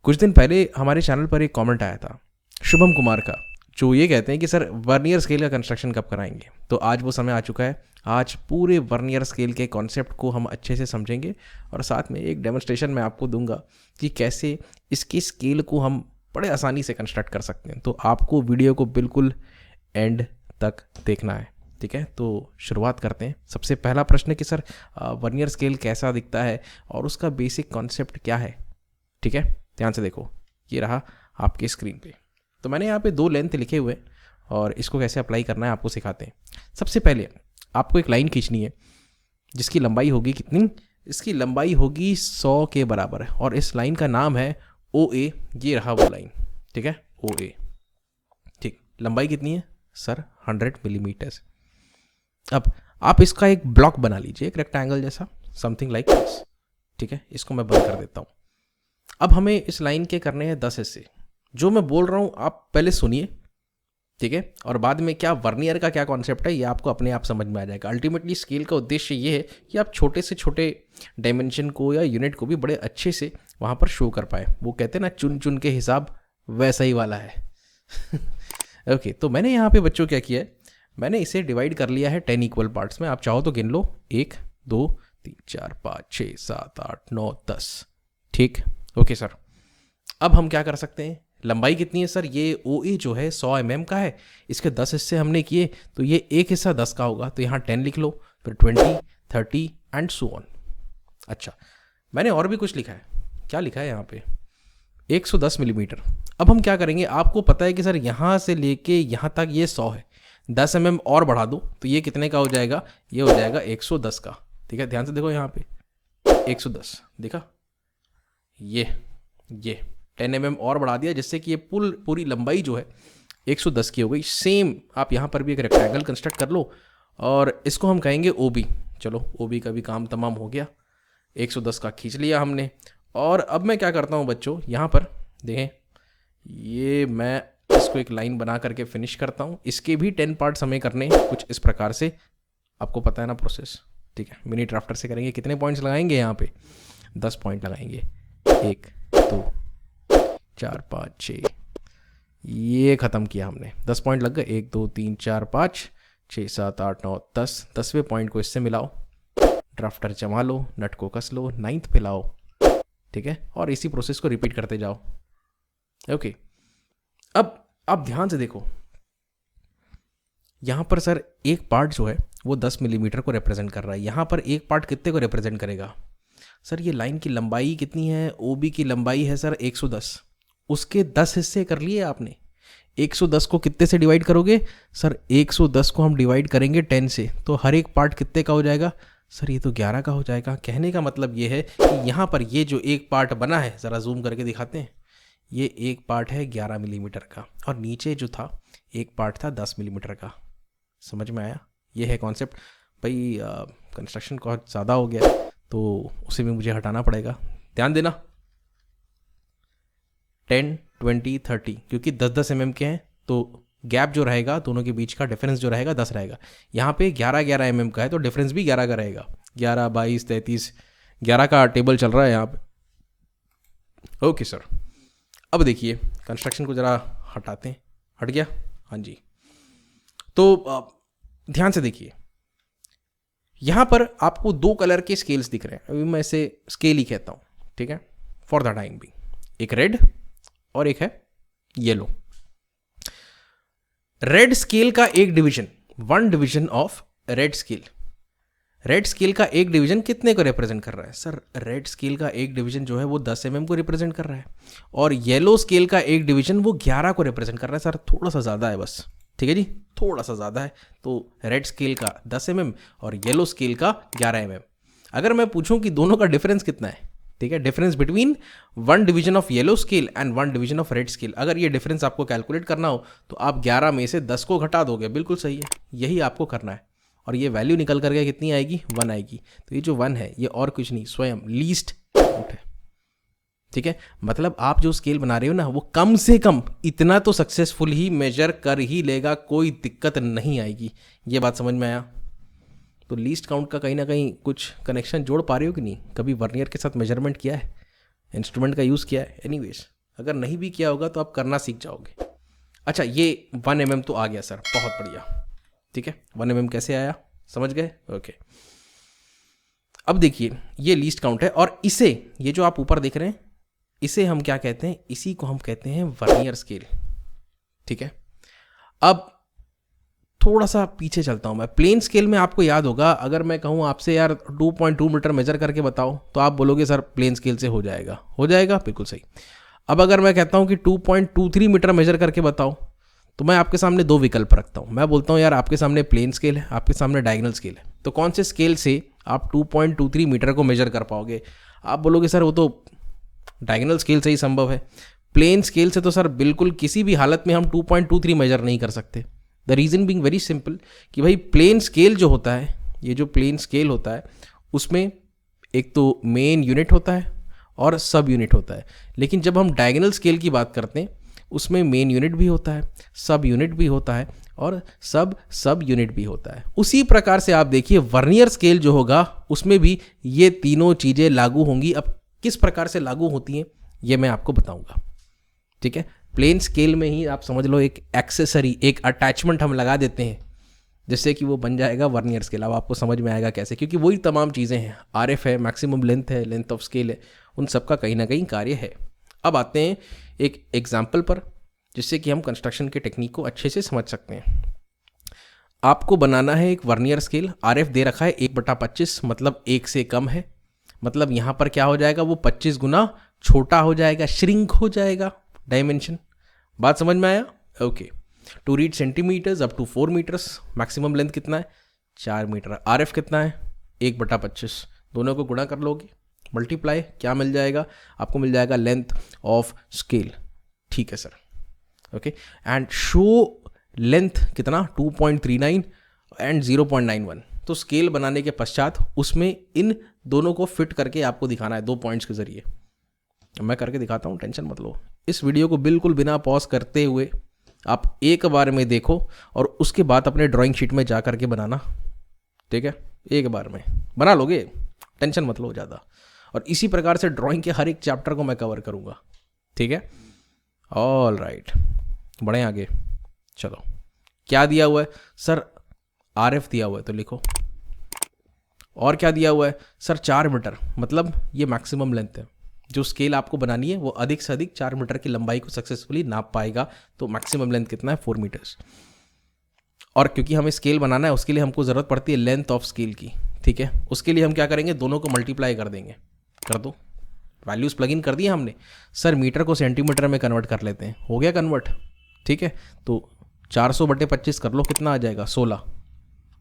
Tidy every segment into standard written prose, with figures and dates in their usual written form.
कुछ दिन पहले हमारे चैनल पर एक कमेंट आया था शुभम कुमार का, जो ये कहते हैं कि सर वर्नियर स्केल का कंस्ट्रक्शन कब कराएंगे। तो आज वो समय आ चुका है। आज पूरे वर्नियर स्केल के कॉन्सेप्ट को हम अच्छे से समझेंगे और साथ में एक डेमोन्स्ट्रेशन मैं आपको दूंगा कि कैसे इसकी स्केल को हम बड़े आसानी से कंस्ट्रक्ट कर सकते हैं। तो आपको वीडियो को बिल्कुल एंड तक देखना है, ठीक है। तो शुरुआत करते हैं। सबसे पहला प्रश्न है कि सर वर्नियर स्केल कैसा दिखता है और उसका बेसिक कॉन्सेप्ट क्या है, ठीक है। ध्यान से देखो, ये रहा आपके स्क्रीन पे। तो मैंने यहाँ पे 2 लेंथ लिखे हुए और इसको कैसे अप्लाई करना है आपको सिखाते हैं। सबसे पहले आपको एक लाइन खींचनी है जिसकी लंबाई होगी कितनी, इसकी लंबाई होगी 100 के बराबर है और इस लाइन का नाम है OA। ये रहा वो लाइन, ठीक है, OA। ठीक, लंबाई कितनी है सर? 100 मिलीमीटर। अब आप इसका एक ब्लॉक बना लीजिए, एक रेक्टेंगल जैसा, समथिंग लाइक दिस, ठीक है। इसको मैं बंद कर देता हूँ। अब हमें इस लाइन के करने हैं 10 हिस्से। जो मैं बोल रहा हूँ आप पहले सुनिए, ठीक है, और बाद में क्या वर्नियर का क्या कॉन्सेप्ट है ये आपको अपने आप समझ में आ जाएगा। अल्टीमेटली स्केल का उद्देश्य ये है कि आप छोटे से छोटे डायमेंशन को या यूनिट को भी बड़े अच्छे से वहाँ पर शो कर पाए। वो कहते हैं ना, चुन चुन के हिसाब, वैसा ही वाला है। ओके, तो मैंने यहाँ पे बच्चों क्या किया है, मैंने इसे डिवाइड कर लिया है 10 इक्वल पार्ट्स में। आप चाहो तो गिन लो, 1 2 3 4 5 6 7 8 9 10, ठीक। ओके सर, अब हम क्या कर सकते हैं, लंबाई कितनी है सर? ये OA जो है 100 mm का है, इसके 10 हिस्से हमने किए तो ये एक हिस्सा 10 का होगा, तो यहाँ 10 लिख लो, फिर 20 30 एंड सो ऑन। अच्छा, मैंने और भी कुछ लिखा है। क्या लिखा है यहाँ पे? 110 मिलीमीटर। अब हम क्या करेंगे, आपको पता है कि सर यहाँ से लेके यहाँ तक ये 100 है, 10 mm और बढ़ा दो तो ये कितने का हो जाएगा? ये हो जाएगा 110 का, ठीक है। ध्यान से देखो यहाँ पे 110 देखा, ये 10 mm और बढ़ा दिया जिससे कि ये पूरी लंबाई जो है 110 की हो गई। सेम आप यहाँ पर भी एक रेक्टेंगल कंस्ट्रक्ट कर लो और इसको हम कहेंगे OB। चलो, OB का भी काम तमाम हो गया, 110 का खींच लिया हमने। और अब मैं क्या करता हूँ बच्चों, यहाँ पर देखें, ये मैं इसको एक लाइन बना करके फिनिश करता हूँ। इसके भी 10 पार्ट्स हमें करने कुछ इस प्रकार से, आपको पता है ना प्रोसेस, ठीक है। मिनी ड्राफ्टर से करेंगे। कितने पॉइंट्स लगाएंगे यहाँ पे? 10 पॉइंट लगाएंगे, 1 2 4 5 6, ये ख़त्म किया हमने, 10 पॉइंट लग गए। 1 2 3 4 5 6 7 8 9 10, 10वें पॉइंट को इससे मिलाओ, ड्राफ्टर जमा लो, नट को कस लो, 9th पे लाओ, ठीक है, और इसी प्रोसेस को रिपीट करते जाओ। ओके, अब आप ध्यान से देखो, यहाँ पर सर एक पार्ट जो है वो 10 मिलीमीटर को रिप्रेजेंट कर रहा है। यहाँ पर एक पार्ट कितने को रिप्रेजेंट करेगा सर? ये लाइन की लंबाई कितनी है? OB की लंबाई है सर 110, उसके 10 हिस्से कर लिए आपने। 110 को कितने से डिवाइड करोगे सर? 110 को हम डिवाइड करेंगे 10 से, तो हर एक पार्ट कितने का हो जाएगा सर? ये तो 11 का हो जाएगा। कहने का मतलब ये है कि यहाँ पर ये जो एक पार्ट बना है, ज़रा जूम करके दिखाते हैं, ये एक पार्ट है 11 मिलीमीटर का और नीचे जो था एक पार्ट था 10 मिलीमीटर का। समझ में आया? ये है कॉन्सेप्ट। भाई कंस्ट्रक्शन बहुत ज़्यादा हो गया तो उसे भी मुझे हटाना पड़ेगा, ध्यान देना। 10 20 30, क्योंकि 10-10 mm के हैं तो गैप जो रहेगा दोनों के बीच का डिफरेंस जो रहेगा 10 रहेगा। यहाँ पे 11-11 mm का है तो डिफरेंस भी 11 का रहेगा। 11 22 33, 11 का टेबल चल रहा है यहाँ पे। ओके सर, अब देखिए कंस्ट्रक्शन को ज़रा हटाते हैं। हट गया? हाँ जी। तो ध्यान से देखिए, यहाँ पर आपको 2 कलर के स्केल्स दिख रहे हैं। अभी मैं इसे स्केल ही कहता हूँ, ठीक है, फॉर द टाइम भी। एक रेड और एक है येलो। रेड स्केल का एक division, 1 division of red scale. Red scale का एक डिवीजन कितने को रिप्रेजेंट कर रहा है सर? रेड स्केल का एक डिवीजन जो है वो 10 mm को रिप्रेजेंट कर रहा है और येलो स्केल का एक डिवीजन वो 11 को रिप्रेजेंट कर रहा है। सर थोड़ा सा ज़्यादा है बस, ठीक है जी, थोड़ा सा ज़्यादा है। तो रेड स्केल का 10 mm और येलो स्केल का 11 mm। अगर मैं पूछूं कि दोनों का डिफरेंस कितना है, ठीक है, difference between 1 division of yellow scale and 1 division of red scale, अगर ये डिफरेंस आपको कैलकुलेट करना हो तो आप 11 में से 10 को घटा दोगे। बिल्कुल सही है, यही आपको करना है। और ये वैल्यू निकल करके कितनी आएगी? 1 आएगी। तो ये जो 1 है ये और कुछ नहीं, स्वयं लीस्ट काउंट है, ठीक है। मतलब आप जो स्केल बना रहे हो ना, वो कम से कम इतना तो सक्सेसफुल ही मेजर कर ही लेगा, कोई दिक्कत नहीं आएगी। ये बात समझ में आया? तो लीस्ट काउंट का कहीं ना कहीं कुछ कनेक्शन जोड़ पा रहे हो कि नहीं? कभी वर्नियर के साथ मेजरमेंट किया है, इंस्ट्रूमेंट का यूज़ किया है? एनीवेज, अगर नहीं भी किया होगा तो आप करना सीख जाओगे। अच्छा, ये 1 mm तो आ गया सर, बहुत बढ़िया। ठीक है, 1 mm कैसे आया, समझ गए? ओके। अब देखिए ये लीस्ट काउंट है, और इसे, ये जो आप ऊपर देख रहे हैं, इसे हम क्या कहते हैं? इसी को हम कहते हैं वर्नियर स्केल। ठीक है, अब थोड़ा सा पीछे चलता हूं मैं। प्लेन स्केल में आपको याद होगा, अगर मैं कहूं आपसे यार 2.2 मीटर मेजर करके बताओ, तो आप बोलोगे सर प्लेन स्केल से हो जाएगा, हो जाएगा, बिल्कुल सही। अब अगर मैं कहता हूं कि 2.23 मीटर मेजर करके बताओ, तो मैं आपके सामने दो विकल्प रखता हूं। मैं बोलता हूं यार आपके सामने प्लेन स्केल है, आपके सामने डायगोनल स्केल है, तो कौन से स्केल से आप 2.23 मीटर को मेजर कर पाओगे? आप बोलोगे सर वो तो डायगोनल स्केल से ही संभव है। प्लेन स्केल से तो सर बिल्कुल किसी भी हालत में हम 2.23 मेजर नहीं कर सकते। The reason being very simple कि भाई प्लेन स्केल जो होता है, ये जो प्लेन स्केल होता है, उसमें एक तो मेन यूनिट होता है और सब यूनिट होता है। लेकिन जब हम डायगोनल स्केल की बात करते हैं, उसमें मेन यूनिट भी होता है, सब यूनिट भी होता है और सब यूनिट भी होता है। उसी प्रकार से आप देखिए वर्नियर स्केल जो होगा, उसमें भी ये तीनों चीज़ें लागू होंगी। अब किस प्रकार से लागू होती हैं ये मैं आपको बताऊंगा। ठीक है, प्लेन स्केल में ही आप समझ लो एक एक्सेसरी, एक अटैचमेंट हम लगा देते हैं, जिससे कि वो बन जाएगा वर्नियर स्केल। अब आपको समझ में आएगा कैसे, क्योंकि वही तमाम चीज़ें हैं, RF है, मैक्सिमम लेंथ है, लेंथ ऑफ स्केल है, उन सब का कहीं ना कहीं कार्य है। अब आते हैं एक एग्जाम्पल पर, जिससे कि हम कंस्ट्रक्शन के टेक्निक को अच्छे से समझ सकते हैं। आपको बनाना है एक वर्नियर स्केल, RF दे रखा है 1/25, मतलब 1 से कम है। मतलब यहाँ पर क्या हो जाएगा, वो 25 गुना छोटा हो जाएगा, श्रिंक हो जाएगा डायमेंशन। बात समझ में आया? Okay. Two read centimetres up to 4 metres, maximum length कितना है? 4 मीटर। RF कितना है? 1/25। दोनों को गुणा कर लोगे, मल्टीप्लाई, क्या मिल जाएगा आपको? मिल जाएगा लेंथ ऑफ स्केल। ठीक है sir, okay. And show length कितना? 2.39 एंड 0.91। तो स्केल बनाने के पश्चात उसमें इन दोनों को फिट करके आपको दिखाना है 2 पॉइंट्स के जरिए। मैं करके दिखाता हूँ, टेंशन मत लो। इस वीडियो को बिल्कुल बिना पॉज करते हुए आप एक बार में देखो और उसके बाद अपने ड्राइंग शीट में जा करके बनाना। ठीक है, एक बार में बना लोगे, टेंशन मत लो ज़्यादा। और इसी प्रकार से ड्राइंग के हर एक चैप्टर को मैं कवर करूँगा। ठीक है, ऑल राइट, बढ़े आगे। चलो, क्या दिया हुआ है सर? RF दिया हुआ है, तो लिखो। और क्या दिया हुआ है सर? 4 मीटर, मतलब ये मैक्सिमम लेंथ है। जो स्केल आपको बनानी है वो अधिक से अधिक 4 मीटर की लंबाई को सक्सेसफुली नाप पाएगा। तो मैक्सिमम लेंथ कितना है? 4 मीटर्स। और क्योंकि हमें स्केल बनाना है, उसके लिए हमको ज़रूरत पड़ती है लेंथ ऑफ स्केल की। ठीक है, उसके लिए हम क्या करेंगे? दोनों को मल्टीप्लाई कर देंगे। कर दो, वैल्यूज़ प्लग इन कर दिए हमने। सर मीटर को सेंटीमीटर में कन्वर्ट कर लेते हैं, हो गया कन्वर्ट। ठीक है, तो 400/25 कर लो, कितना आ जाएगा? 16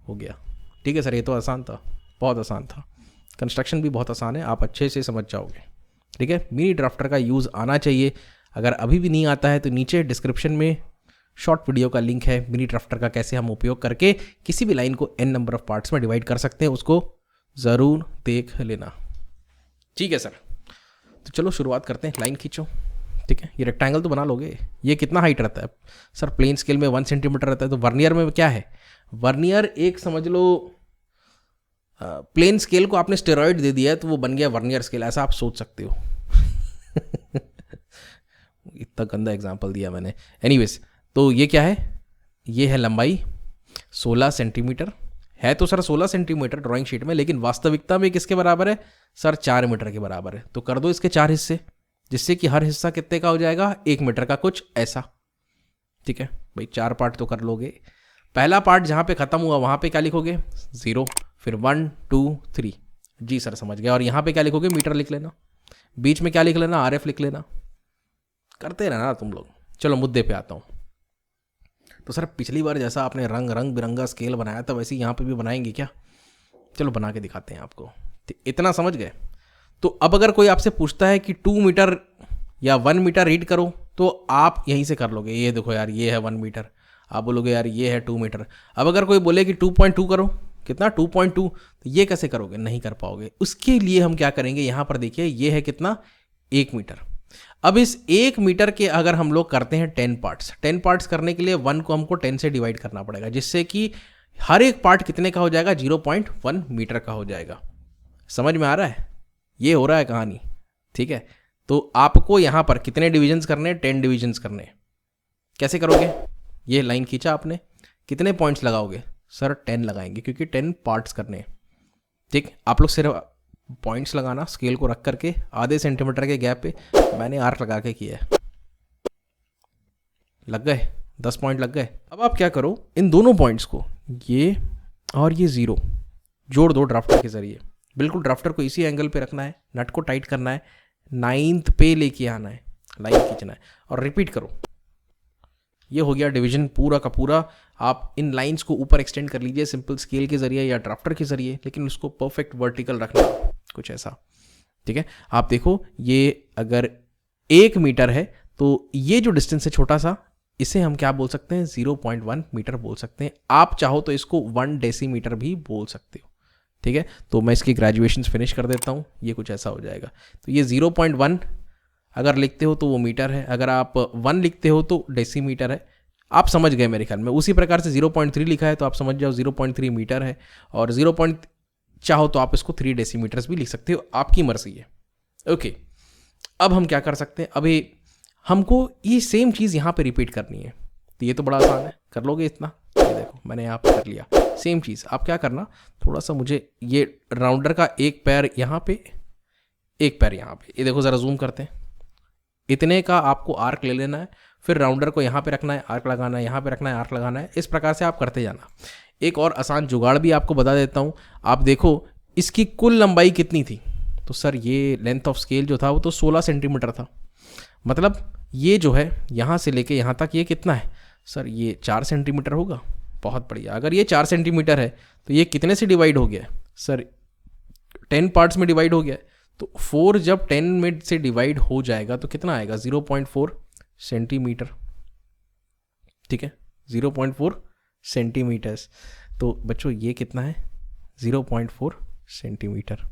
हो गया। ठीक है सर, ये तो आसान था, बहुत आसान था। कंस्ट्रक्शन भी बहुत आसान है, आप अच्छे से समझ जाओगे। ठीक है, मिनी ड्राफ्टर का यूज़ आना चाहिए। अगर अभी भी नहीं आता है तो नीचे डिस्क्रिप्शन में शॉर्ट वीडियो का लिंक है, मिनी ड्राफ्टर का कैसे हम उपयोग करके किसी भी लाइन को n नंबर ऑफ पार्ट्स में डिवाइड कर सकते हैं, उसको ज़रूर देख लेना। ठीक है सर, तो चलो शुरुआत करते हैं। लाइन खींचो। ठीक है, ये रेक्टेंगल तो बना लोगे। ये कितना हाइट रहता है सर? प्लेन स्केल में 1 सेंटीमीटर रहता है। तो वर्नियर में क्या है? वर्नियर एक समझ लो, प्लेन स्केल को आपने स्टेरॉइड दे दिया है तो वो बन गया वर्नियर स्केल, ऐसा आप सोच सकते हो। इतना गंदा एग्जांपल दिया मैंने। एनीवेज, तो ये क्या है? ये है लंबाई 16 सेंटीमीटर है। तो सर 16 सेंटीमीटर ड्राइंग शीट में, लेकिन वास्तविकता में किसके बराबर है सर? 4 मीटर के बराबर है। तो कर दो इसके 4 हिस्से, जिससे कि हर हिस्सा कितने का हो जाएगा? 1 मीटर का, कुछ ऐसा। ठीक है भाई, 4 पार्ट तो कर लोगे। पहला पार्ट जहाँ पे खत्म हुआ वहाँ पे क्या लिखोगे? 0, फिर 1 2 3। जी सर समझ गया। और यहाँ पे क्या लिखोगे? मीटर लिख लेना। बीच में क्या लिख लेना? RF लिख लेना। करते रहना तुम लोग। चलो मुद्दे पे आता हूँ। तो सर पिछली बार जैसा आपने रंग बिरंगा स्केल बनाया था, वैसे यहाँ पे भी बनाएंगे क्या? चलो बना के दिखाते हैं आपको। इतना समझ गए? तो अब अगर कोई आपसे पूछता है कि 2 मीटर या 1 मीटर रीड करो, तो आप यहीं से कर लोगे। ये देखो यार, ये है 1 मीटर, आप बोलोगे यार ये है 2 मीटर। अब अगर कोई बोले कि 2.2 करो, कितना? 2.2, तो ये कैसे करोगे? नहीं कर पाओगे। उसके लिए हम क्या करेंगे? यहाँ पर देखिए, ये है कितना? 1 मीटर। अब इस 1 मीटर के अगर हम लोग करते हैं 10 पार्ट्स, 10 पार्ट्स करने के लिए 1 को हमको 10 से डिवाइड करना पड़ेगा, जिससे कि हर एक पार्ट कितने का हो जाएगा? 0.1 मीटर का हो जाएगा। समझ में आ रहा है? ये हो रहा है कहानी। ठीक है, तो आपको यहाँ पर कितने डिविजन्स करने हैं? 10 डिविजन्स करने हैं। कैसे करोगे? ये लाइन खींचा आपने, कितने पॉइंट्स लगाओगे? सर 10 लगाएंगे, क्योंकि 10 पार्ट्स करने हैं। ठीक, आप लोग सिर्फ पॉइंट्स लगाना, स्केल को रख करके आधे सेंटीमीटर के गैप पे मैंने आर्क लगा के किया है। लग गए 10 पॉइंट लग गए। अब आप क्या करो, इन दोनों पॉइंट्स को, ये और ये 0 जोड़ दो ड्राफ्टर के जरिए। बिल्कुल ड्राफ्टर को इसी एंगल पे रखना है, नट को टाइट करना है, 9th पे लेके आना है, लाइन खींचना है और रिपीट करो। ये हो गया डिवीजन पूरा का पूरा। आप इन लाइंस को ऊपर एक्सटेंड कर लीजिए सिंपल स्केल के जरिए या ड्राफ्टर के जरिए, लेकिन उसको परफेक्ट वर्टिकल रखना, कुछ ऐसा। ठीक है, आप देखो ये अगर 1 मीटर है तो ये जो डिस्टेंस है छोटा सा, इसे हम क्या बोल सकते हैं? 0.1 मीटर बोल सकते हैं। आप चाहो तो इसको 1 डेसीमीटर भी बोल सकते हो। ठीक है, तो मैं इसकी ग्रेजुएशन फिनिश कर देता हूँ। ये कुछ ऐसा हो जाएगा। तो ये 0.1 अगर लिखते हो तो वो मीटर है, अगर आप 1 लिखते हो तो डेसीमीटर है। आप समझ गए मेरे ख्याल में। उसी प्रकार से 0.3 लिखा है तो आप समझ जाओ 0.3 मीटर है, और 0. चाहो तो आप इसको 3 डेसीमीटर्स भी लिख सकते हो, आपकी मर्जी है। ओके, अब हम क्या कर सकते हैं? अभी हमको ये सेम चीज़ यहाँ पे रिपीट करनी है। तो ये तो बड़ा आसान है, कर लोगे इतना। ये देखो मैंने यहाँ पे कर लिया सेम चीज़। आप क्या करना, थोड़ा सा मुझे ये राउंडर का एक पैर यहाँ पे, एक पैर यहाँ पे, ये देखो ज़रा जूम करते हैं। इतने का आपको आर्क ले लेना है, फिर राउंडर को यहाँ पे रखना है, आर्क लगाना है, यहाँ पे रखना है, आर्क लगाना है। इस प्रकार से आप करते जाना। एक और आसान जुगाड़ भी आपको बता देता हूँ। आप देखो इसकी कुल लंबाई कितनी थी। तो सर ये लेंथ ऑफ स्केल जो था वो तो 16 सेंटीमीटर था। मतलब ये जो है यहाँ से लेके यहाँ तक ये कितना है? सर ये 4 सेंटीमीटर होगा। बहुत बढ़िया। अगर ये 4 सेंटीमीटर है तो ये कितने से डिवाइड हो गया? सर 10 पार्ट्स में डिवाइड हो गया। तो 4 जब 10 में से डिवाइड हो जाएगा तो कितना आएगा? 0.4 सेंटीमीटर। ठीक है, 0.4 सेंटीमीटर्स। तो बच्चों ये कितना है? 0.4 सेंटीमीटर।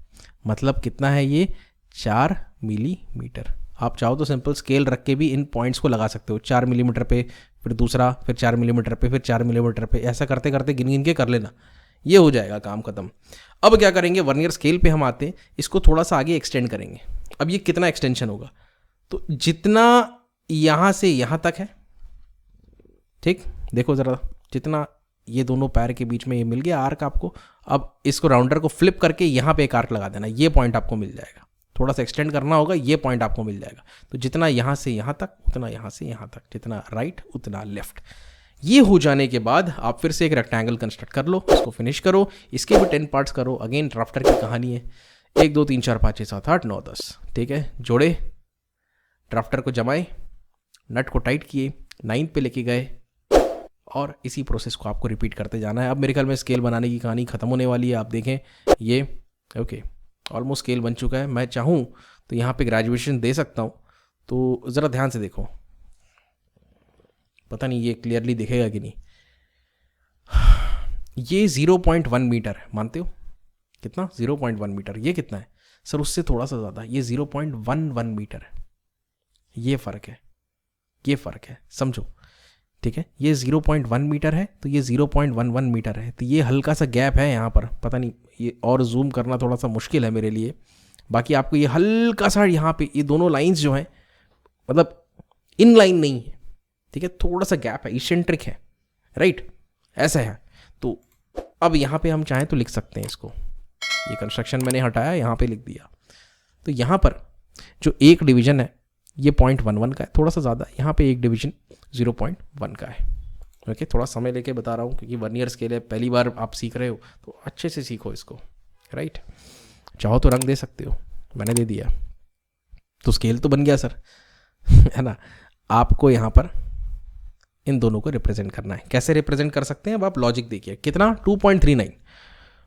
मतलब कितना है ये? 4 मिलीमीटर। आप चाहो तो सिंपल स्केल रख के भी इन पॉइंट्स को लगा सकते हो। 4 मिलीमीटर पे, फिर दूसरा, फिर 4 मिलीमीटर पे, फिर 4 मिलीमीटर पे, ऐसा करते करते गिन गिन के कर लेना। ये हो जाएगा काम खत्म। अब क्या करेंगे? वर्नियर स्केल पे हम आते हैं, इसको थोड़ा सा आगे एक्सटेंड करेंगे। अब ये कितना एक्सटेंशन होगा? तो जितना यहाँ से यहाँ तक है, ठीक, देखो ज़रा, जितना ये दोनों पैर के बीच में ये मिल गया आर्क आपको। अब इसको राउंडर को फ्लिप करके यहाँ पे एक आर्क लगा देना, ये पॉइंट आपको मिल जाएगा। थोड़ा सा एक्सटेंड करना होगा, ये पॉइंट आपको मिल जाएगा। तो जितना यहाँ से यहाँ तक, उतना यहाँ से यहाँ तक, जितना राइट उतना लेफ्ट। ये हो जाने के बाद आप फिर से एक रेक्टेंगल कंस्ट्रक्ट कर लो, इसको फिनिश करो। इसके भी 10 पार्ट्स करो। अगेन ड्राफ्टर की कहानी है। 1 2 3 4 5 6 7 8 9 10। ठीक है, जोड़े, ड्राफ्टर को जमाए, नट को टाइट किए, 9 पे लेके गए, और इसी प्रोसेस को आपको रिपीट करते जाना है। अब मेरे ख्याल में स्केल बनाने की कहानी खत्म होने वाली है। आप देखें ये, ओके, ऑलमोस्ट स्केल बन चुका है। मैं चाहूँ तो यहाँ पे ग्रेजुएशन दे सकता हूँ। तो ज़रा ध्यान से देखो, पता नहीं ये क्लियरली दिखेगा कि नहीं। ये 0.1 मीटर है, मानते हो? कितना? 0.1 मीटर। ये कितना है? सर उससे थोड़ा सा ज़्यादा, ये 0.11 मीटर है। ये फ़र्क है, ये फ़र्क है, समझो। ठीक है, ये 0.1 मीटर है तो ये 0.11 मीटर है। तो ये हल्का सा गैप है यहाँ पर, पता नहीं, ये और जूम करना थोड़ा सा मुश्किल है मेरे लिए। बाकी आपको ये हल्का सा यहाँ पे ये दोनों लाइंस जो हैं, मतलब इन लाइन नहीं है, ठीक है, थोड़ा सा गैप है, इसेंट्रिक है, राइट, ऐसा है। तो अब यहाँ पे हम चाहें तो लिख सकते हैं इसको। ये कंस्ट्रक्शन मैंने हटाया, यहाँ पे लिख दिया। तो यहाँ पर जो एक डिवीजन है ये 0.11 का है, थोड़ा सा ज़्यादा। यहाँ पे एक डिवीजन 0.1 का है। ओके, थोड़ा समय लेके बता रहा हूँ क्योंकि वर्नियर स्केल है, पहली बार आप सीख रहे हो तो अच्छे से सीखो इसको, राइट। चाहो तो रंग दे सकते हो, मैंने दे दिया तो स्केल तो बन गया सर, है ना। आपको यहाँ पर इन दोनों को रिप्रेजेंट करना है। कैसे रिप्रेजेंट कर सकते हैं? अब आप लॉजिक देखिए, कितना? 2.39।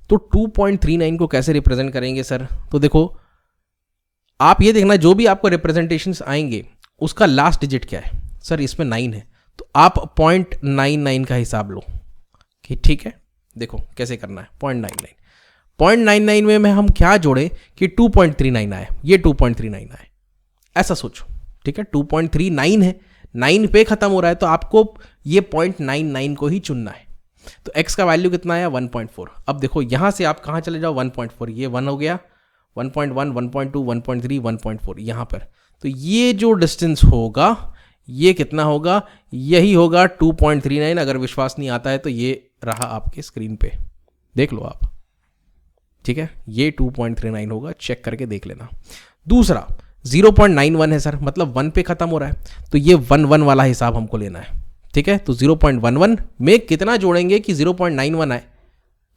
तो 2.39 को कैसे रिप्रेजेंट करेंगे सर? तो देखो, आप ये देखना, जो भी आपको रिप्रेजेंटेशंस आएंगे उसका लास्ट डिजिट क्या है। सर इसमें 9 है तो आप 0.99 का हिसाब लो कि ठीक है। देखो कैसे करना है, 0.99 में हम क्या जोड़े कि 2.39 आए, ये 2.39 आए, ऐसा सोचो, ठीक है। 2.39 है, 9 पे खत्म हो रहा है तो आपको ये 0.99 को ही चुनना है। तो x का वैल्यू कितना आया? 1.4। अब देखो यहाँ से आप कहाँ चले जाओ? 1.4, ये 1 हो गया, 1.1, 1.2, 1.3, 1.4 यहाँ पर। तो ये जो डिस्टेंस होगा ये कितना होगा, यही होगा 2.39। अगर विश्वास नहीं आता है तो ये रहा आपके स्क्रीन पे, देख लो आप, ठीक है, ये 2.39 होगा, चेक करके देख लेना। दूसरा 0.91 है सर, मतलब 1 पे खत्म हो रहा है, तो ये 1 वाला हिसाब हमको लेना है, ठीक है। तो 0.11 में कितना जोड़ेंगे कि 0.91 आए,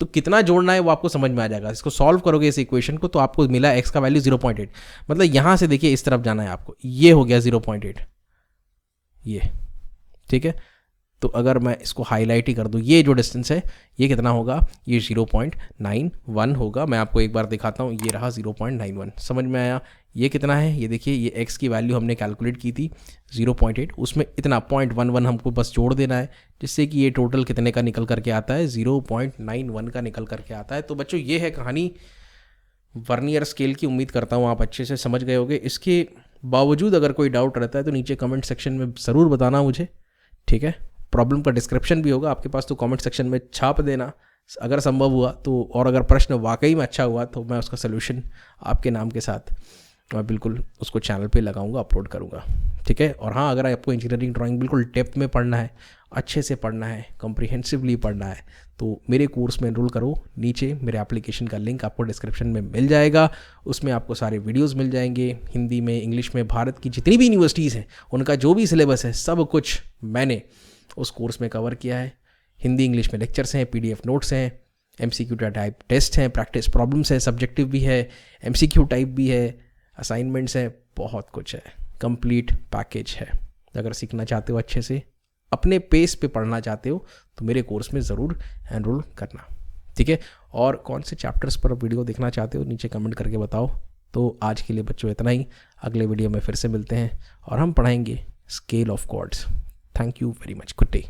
तो कितना जोड़ना है वो आपको समझ में आ जाएगा। इसको सॉल्व करोगे इस इक्वेशन को तो आपको मिला x का वैल्यू 0.8, मतलब यहाँ से देखिए इस तरफ जाना है आपको, ये हो गया 0.8, ये, ठीक है। तो अगर मैं इसको हाईलाइट ही कर दूँ, ये जो डिस्टेंस है ये कितना होगा, ये 0.91 होगा। मैं आपको एक बार दिखाता हूँ, ये रहा 0.91, समझ में आया। ये कितना है, ये देखिए, ये x की वैल्यू हमने कैलकुलेट की थी 0.8, उसमें इतना 0.11 हमको बस जोड़ देना है, जिससे कि ये टोटल कितने का निकल करके आता है, 0.91 का निकल करके आता है। तो बच्चों ये है कहानी वर्नियर स्केल की। उम्मीद करता हूँ आप अच्छे से समझ गए होगे। इसके बावजूद अगर कोई डाउट रहता है तो नीचे कमेंट सेक्शन में ज़रूर बताना मुझे, ठीक है। प्रॉब्लम का डिस्क्रिप्शन भी होगा आपके पास, तो कमेंट सेक्शन में छाप देना अगर संभव हुआ तो, और अगर प्रश्न वाकई में अच्छा हुआ तो मैं उसका सलूशन आपके नाम के साथ मैं बिल्कुल उसको चैनल पे लगाऊंगा, अपलोड करूंगा, ठीक है। और हाँ, अगर आपको इंजीनियरिंग ड्राइंग बिल्कुल डेप्थ में पढ़ना है, अच्छे से पढ़ना है, कॉम्प्रिहेंसिवली पढ़ना है, तो मेरे कोर्स में एनरोल करो। नीचे मेरे एप्लीकेशन का लिंक आपको डिस्क्रिप्शन में मिल जाएगा, उसमें आपको सारे वीडियोस मिल जाएंगे, हिंदी में, इंग्लिश में, भारत की जितनी भी यूनिवर्सिटीज़ हैं उनका जो भी सिलेबस है सब कुछ मैंने उस कोर्स में कवर किया है। हिंदी इंग्लिश में लेक्चर्स हैं, PDF नोट्स हैं, MCQ टाइप टेस्ट हैं, प्रैक्टिस प्रॉब्लम्स हैं, सब्जेक्टिव भी है, MCQ टाइप भी है, असाइनमेंट्स हैं, बहुत कुछ है, कंप्लीट पैकेज है। अगर सीखना चाहते हो अच्छे से, अपने पेस पे पढ़ना चाहते हो तो मेरे कोर्स में ज़रूर एनरोल करना, ठीक है। और कौन से चैप्टर्स पर वीडियो देखना चाहते हो नीचे कमेंट करके बताओ। तो आज के लिए बच्चों इतना ही, अगले वीडियो में फिर से मिलते हैं और हम पढ़ाएंगे scale of chords. Thank you very much. Good day.